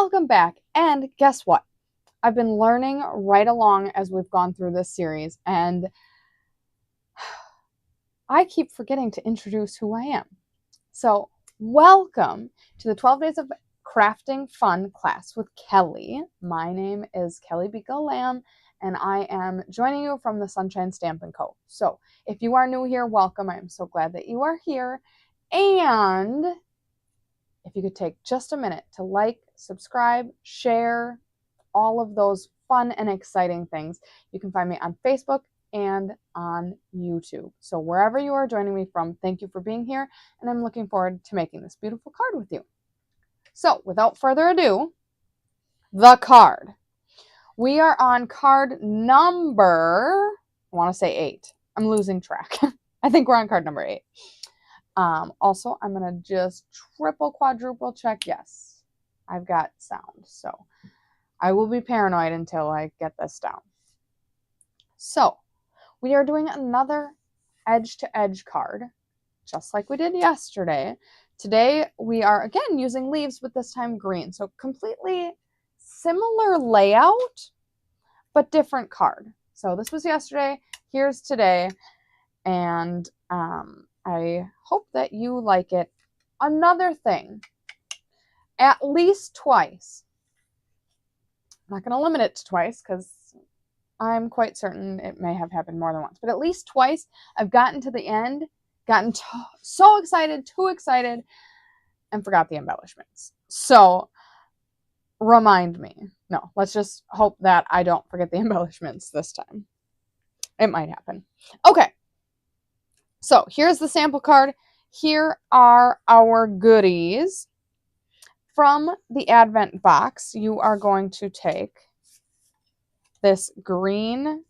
Welcome back, and guess what? I've been learning right along as we've gone through this series, and I keep forgetting to introduce who I am. So, welcome to the 12 Days of Crafting Fun class with Kelly. My name is Kelly Biko Lamb, and I am joining you from the Sunshine Stampin Co. So, if you are new here, welcome. I am so glad that you are here. And if you could take just a minute to like, subscribe, share, all of those fun and exciting things. You can find me on Facebook and on YouTube. So wherever you are joining me from, thank you for being here, and I'm looking forward to making this beautiful card with you. So without further ado, the card. We are on card number, I want to say 8. I'm losing track. I think we're on card number 8. Also, I'm going to just triple, quadruple check. Yes, I've got sound. So I will be paranoid until I get this down. So we are doing another edge-to-edge card, just like we did yesterday. Today we are again using leaves, but this time green. So completely similar layout, but different card. So this was yesterday. Here's today. And I hope that you like it. Another thing, at least twice. I'm not going to limit it to twice because I'm quite certain it may have happened more than once. But at least twice, I've gotten to the end, gotten so excited, too excited, and forgot the embellishments. So remind me. No, let's just hope that I don't forget the embellishments this time. It might happen. Okay. So here's the sample card. Here are our goodies. From the Advent box, you are going to take this green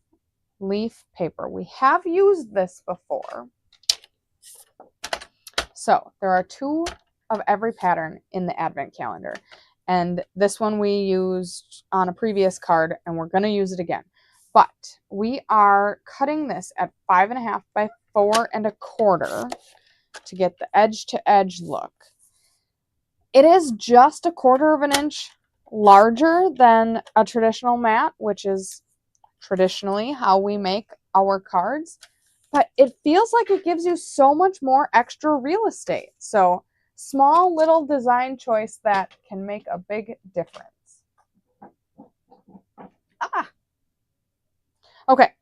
leaf paper. We have used this before. So there are 2 of every pattern in the Advent calendar. And this one we used on a previous card, and we're going to use it again. But we are cutting this at 5.5 by 4 1/4 to get the edge-to-edge look. It is just 1/4 of an inch larger than a traditional mat, which is traditionally how we make our cards, but it feels like it gives you so much more extra real estate. So small little design choice that can make a big difference. Okay.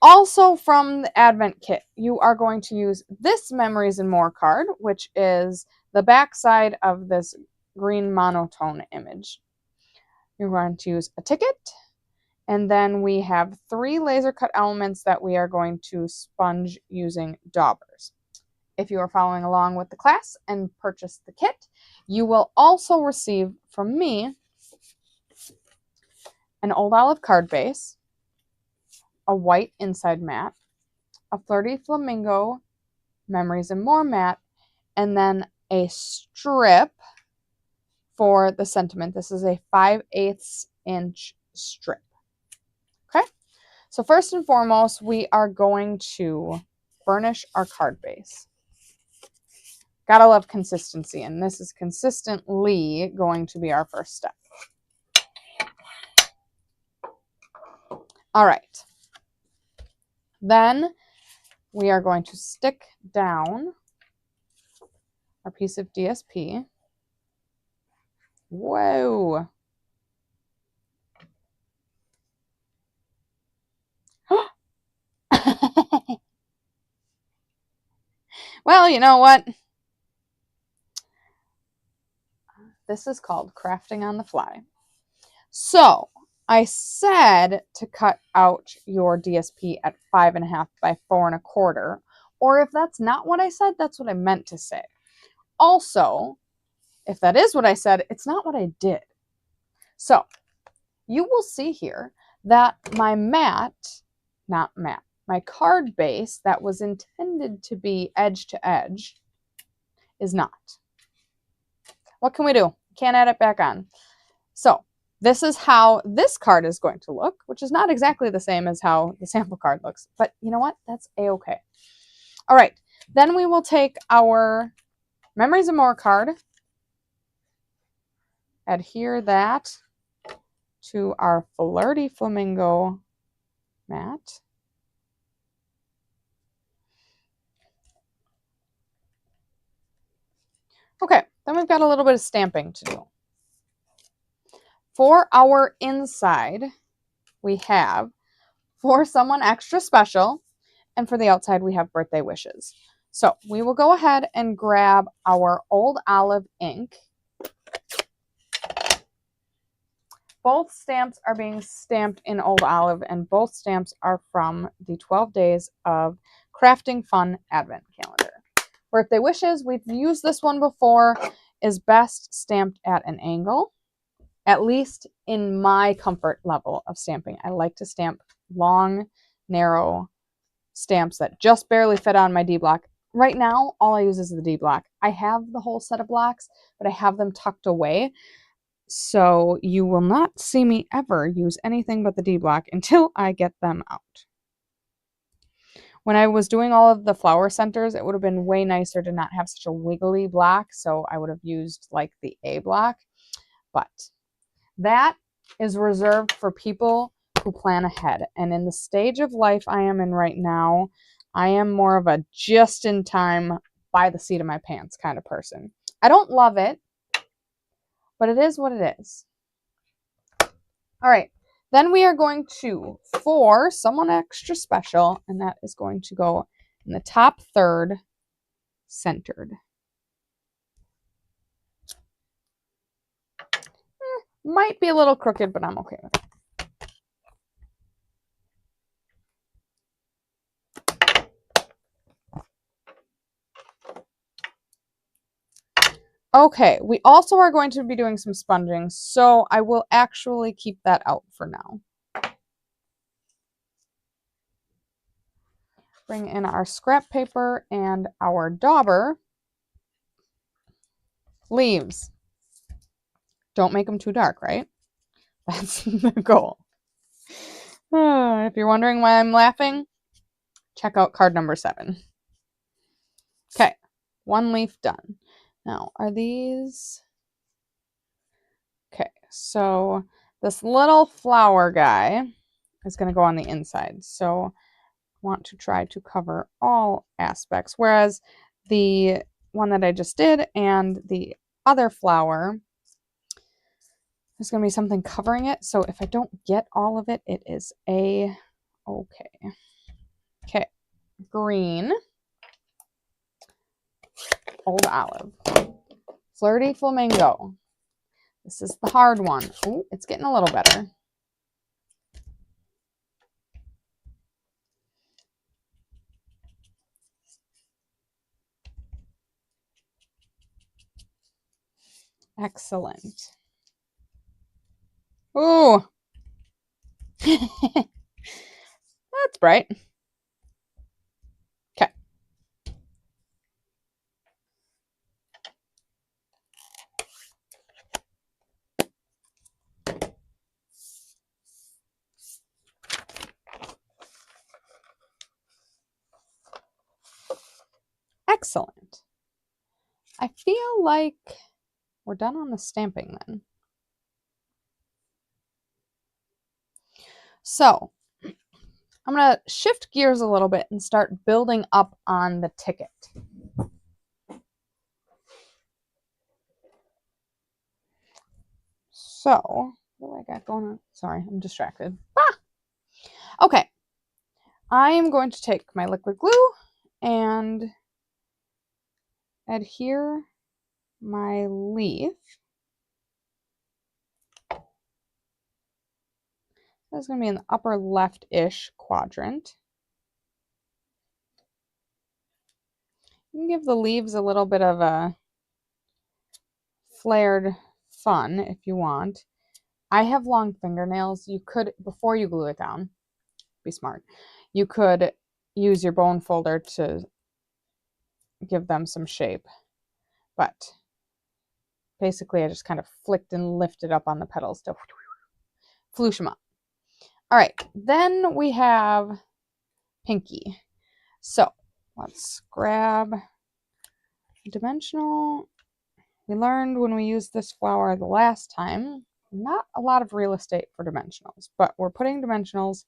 Also from the Advent kit, you are going to use this Memories and More card, which is the back side of this green monotone image. You're going to use a ticket, and then we have 3 laser cut elements that we are going to sponge using daubers. If you are following along with the class and purchase the kit, you will also receive from me an Old Olive card base, a white inside mat, a Flirty Flamingo Memories and More mat, and then a strip for the sentiment. This is a 5/8 inch strip. Okay, so first and foremost, we are going to burnish our card base. Gotta love consistency, and this is consistently going to be our first step. All right. Then we are going to stick down our piece of DSP. Whoa. Well, you know what? This is called crafting on the fly. So I said to cut out your DSP at 5.5 by 4 1/4, or if that's not what I said, that's what I meant to say. Also, if that is what I said, it's not what I did. So you will see here that my my card base that was intended to be edge to edge is not. What can we do? Can't add it back on. So this is how this card is going to look, which is not exactly the same as how the sample card looks, but you know what? That's a-okay. All right, then we will take our Memories and More card, adhere that to our Flirty Flamingo mat. Okay, then we've got a little bit of stamping to do. For our inside, we have For Someone Extra Special, and for the outside, we have Birthday Wishes. So we will go ahead and grab our Old Olive ink. Both stamps are being stamped in Old Olive, and both stamps are from the 12 Days of Crafting Fun Advent Calendar. Birthday Wishes, we've used this one before, is best stamped at an angle, at least in my comfort level of stamping. I like to stamp long, narrow stamps that just barely fit on my D block. Right now, all I use is the D block. I have the whole set of blocks, but I have them tucked away. So you will not see me ever use anything but the D block until I get them out. When I was doing all of the flower centers, it would have been way nicer to not have such a wiggly block, so I would have used like the A block. But that is reserved for people who plan ahead. And in the stage of life I am in right now, I am more of a just-in-time, by the seat of my pants kind of person. I don't love it, but it is what it is. All right, then we are going to, For Someone Extra Special, and that is going to go in the top third, centered. Might be a little crooked, but I'm okay with it. Okay, we also are going to be doing some sponging, so I will actually keep that out for now. Bring in our scrap paper and our dauber. Leaves. Don't make them too dark, right? That's the goal. If you're wondering why I'm laughing, check out card number 7. Okay, one leaf done. Now, are these... Okay, so this little flower guy is going to go on the inside. So I want to try to cover all aspects, whereas the one that I just did and the other flower, there's going to be something covering it. So if I don't get all of it, it is okay. Okay, green, Old Olive, Flirty Flamingo. This is the hard one. Oh, it's getting a little better. Excellent. Ooh. That's bright. Okay. Excellent. I feel like we're done on the stamping then. So I'm going to shift gears a little bit and start building up on the ticket. So, what do I got going on? Sorry, I'm distracted. Okay. I am going to take my liquid glue and adhere my leaf. That's going to be in the upper left-ish quadrant. You can give the leaves a little bit of a flared fun if you want. I have long fingernails. You could, before you glue it down, be smart, you could use your bone folder to give them some shape. But basically I just kind of flicked and lifted up on the petals to floosh them up. All right, then we have Pinky. So let's grab dimensional We learned when we used this flower the last time, not a lot of real estate for dimensionals, but we're putting dimensionals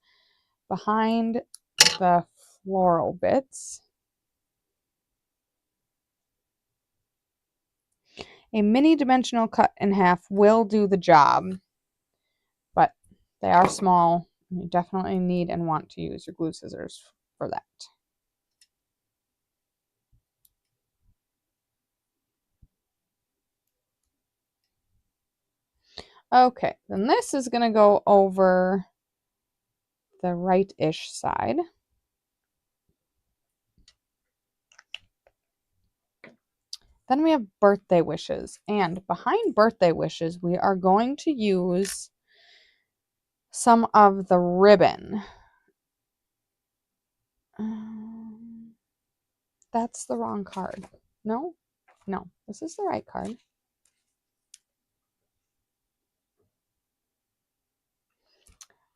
behind the floral bits. A mini dimensional cut in half will do the job, but they are small. And you definitely need and want to use your glue scissors for that. Okay, then this is going to go over the right-ish side. Then we have birthday wishes, and behind birthday wishes, we are going to use some of the ribbon. That's the wrong card. No, this is the right card.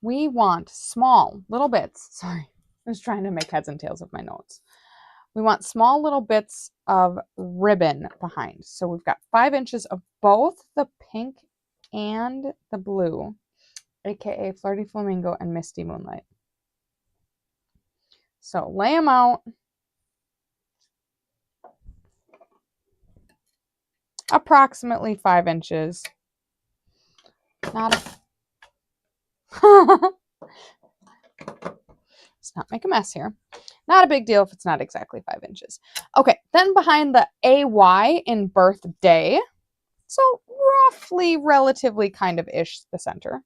We want small little bits. Sorry, I was trying to make heads and tails of my notes. We want small little bits of ribbon behind. So we've got 5 inches of both the pink and the blue, aka Flirty Flamingo and Misty Moonlight. So lay them out. Approximately 5 inches. Not a let's not make a mess here. Not a big deal if it's not exactly 5 inches. Okay, then behind the AY in birthday, so roughly, relatively kind of ish the center.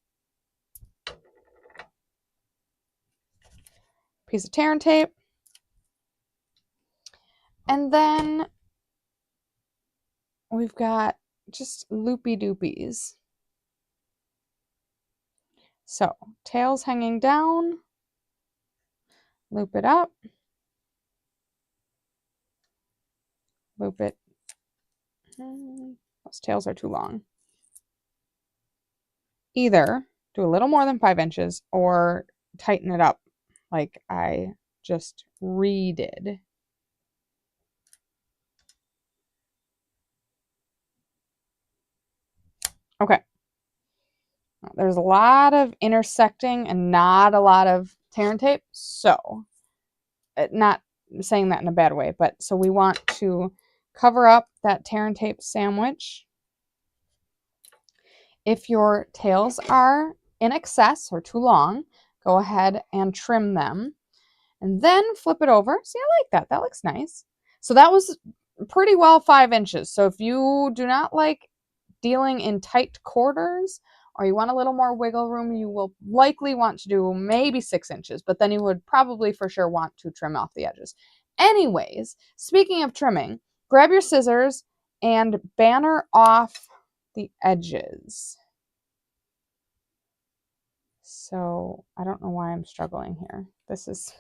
Piece of tear and tape. And then we've got just loopy doopies. So tails hanging down, loop it up, loop it. Those tails are too long. Either do a little more than 5 inches or tighten it up like I just redid. Okay. There's a lot of intersecting and not a lot of tear and tape. So, not saying that in a bad way, but so we want to cover up that tear and tape sandwich. If your tails are in excess or too long, go ahead and trim them and then flip it over. See, I like that. That looks nice. So that was pretty well 5 inches. So if you do not like dealing in tight quarters or you want a little more wiggle room, you will likely want to do maybe 6 inches, but then you would probably for sure want to trim off the edges. Anyways, speaking of trimming, grab your scissors and banner off the edges. So I don't know why I'm struggling here. This is...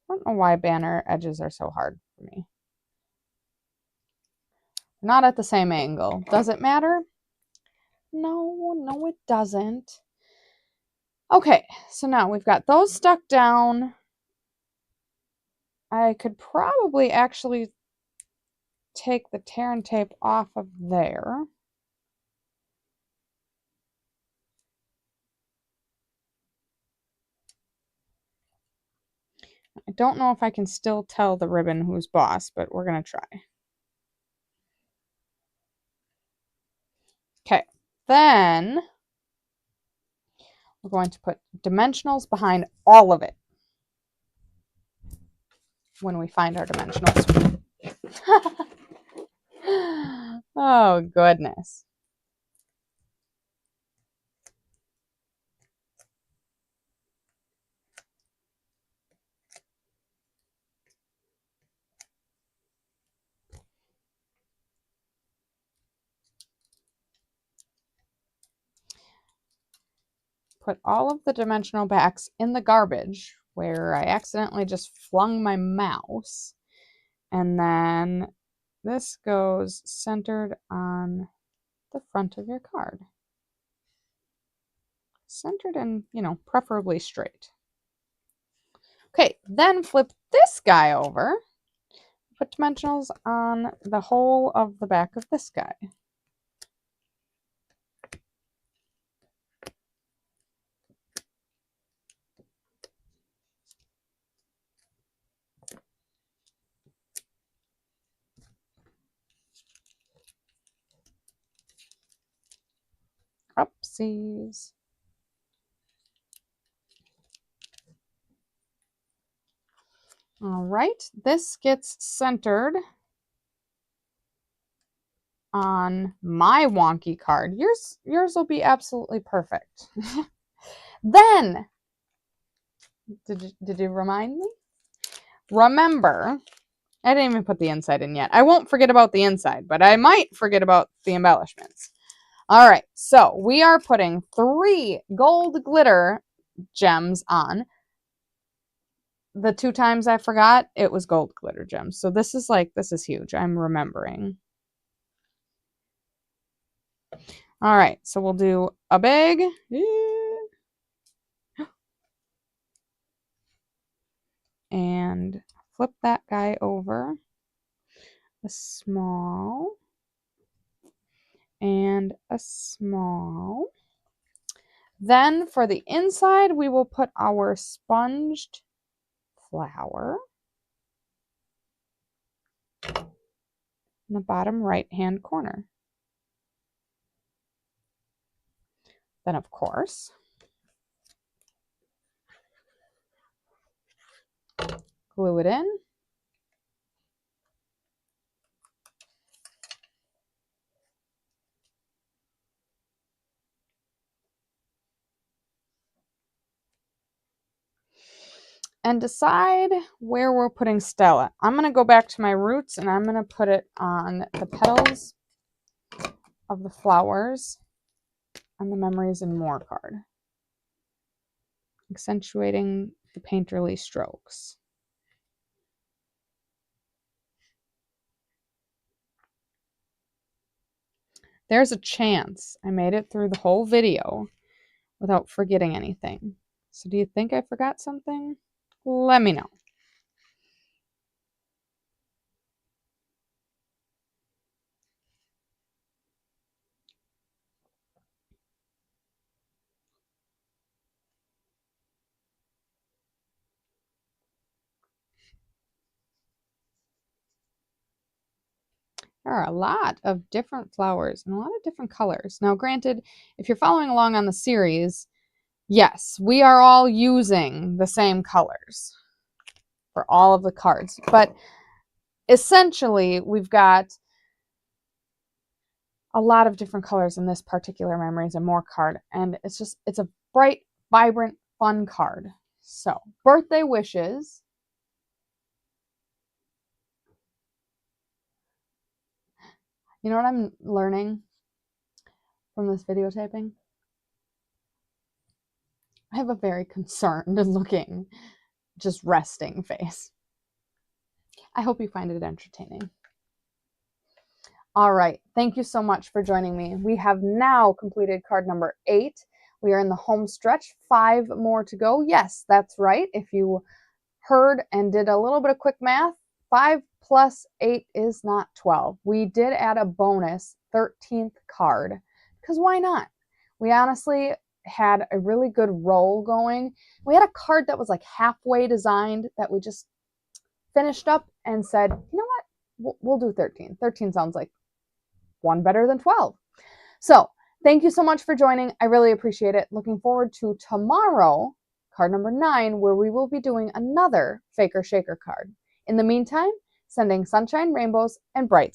I don't know why banner edges are so hard for me. Not at the same angle. Does it matter? No, it doesn't. Okay, so now we've got those stuck down. I could probably actually take the tear and tape off of there. I don't know if I can still tell the ribbon who's boss, but we're going to try. Okay, then we're going to put dimensionals behind all of it when we find our dimensionals. Oh, goodness. Put all of the dimensional backs in the garbage where I accidentally just flung my mouse. And then this goes centered on the front of your card. centered and, preferably straight. Okay, then flip this guy over. Put dimensionals on the whole of the back of this guy. Oopsies. All right, this gets centered on my wonky card. Yours will be absolutely perfect. Then, did you remind me? Remember, I didn't even put the inside in yet. I won't forget about the inside, but I might forget about the embellishments. All right, so we are putting 3 gold glitter gems on. The 2 times I forgot, it was gold glitter gems. So this is huge. I'm remembering. All right, so we'll do a big and flip that guy over, a small and a small. Then for the inside, we will put our sponged flower in the bottom right-hand corner. Then, of course, glue it in. And decide where we're putting Stella. I'm going to go back to my roots and I'm going to put it on the petals of the flowers on the Memories and More card, accentuating the painterly strokes. There's a chance I made it through the whole video without forgetting anything. So do you think I forgot something? Let me know. There are a lot of different flowers and a lot of different colors. Now, granted, if you're following along on the series, yes, we are all using the same colors for all of the cards. But essentially, we've got a lot of different colors in this particular Memories and More card. And it's a bright, vibrant, fun card. So, birthday wishes. You know what I'm learning from this videotaping? I have a very concerned looking, just resting face. I hope you find it entertaining. All right, thank you so much for joining me. We have now completed card number 8. We are in the home stretch, 5 more to go. Yes, that's right. If you heard and did a little bit of quick math, 5 plus 8 is not 12. We did add a bonus 13th card, because why not? We honestly had a really good roll going. We had a card that was like halfway designed that we just finished up and said, you know what, we'll do 13. 13 sounds like one better than 12. So thank you so much for joining. I really appreciate it. Looking forward to tomorrow, card number 9, where we will be doing another Faker Shaker card. In the meantime, sending sunshine, rainbows, and bright